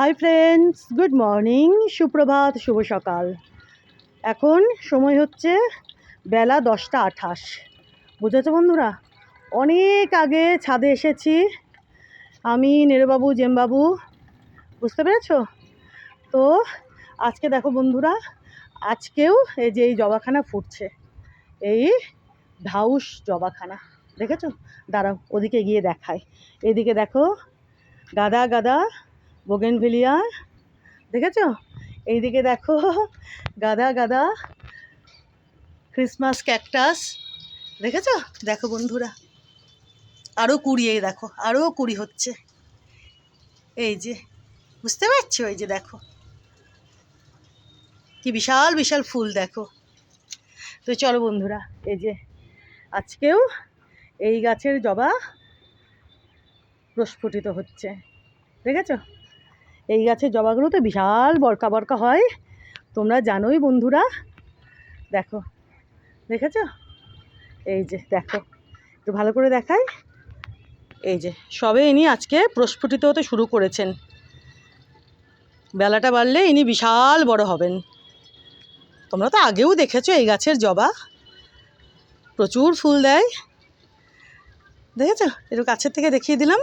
Hi friends, good morning, সুপ্রভাত, শুভ সকাল। এখন সময় হচ্ছে বেলা 10টা 28। বুঝেছো বন্ধুরা? অনেক আগে ছাদে এসেছি আমি, নেরুবাবু, জেমবাবু, বুঝতে পেরেছো? তো আজকে দেখো বন্ধুরা, আজকেও এই যে এই জবাখানা ফুটছে, এই ঢাউস জবাখানা, দেখেছো? দাঁড়াও, ওদিকে গিয়ে দেখায়। এদিকে দেখো গাদা গাদা বোগেনভিলিয়া, দেখেছো? এইদিকে দেখো গাদা গাদা ক্রিসমাস ক্যাকটাস, দেখেছো? দেখো বন্ধুরা, আরও কুড়ি, এই দেখো আরও কুড়ি হচ্ছে, এই যে, বুঝতে পারছো? এই যে দেখো কি বিশাল বিশাল ফুল, দেখো। তো চলো বন্ধুরা, এই যে আজকেও এই গাছের জবা প্রস্ফুটিত হচ্ছে, দেখেছো? এই গাছের জবাগুলো তো বিশাল বরকা বরকা হয়, তোমরা জানোই বন্ধুরা। দেখো, দেখেছো? এই যে দেখো, একটু ভালো করে দেখাই। এই যে সবে ইনি আজকে প্রস্ফুটিত হতে শুরু করেছেন, বেলাটা বাড়লে ইনি বিশাল বড় হবেন। তোমরা তো আগেও দেখেছো এই গাছের জবা প্রচুর ফুল দেয়, দেখেছো? একটু কাছের থেকে দেখিয়ে দিলাম।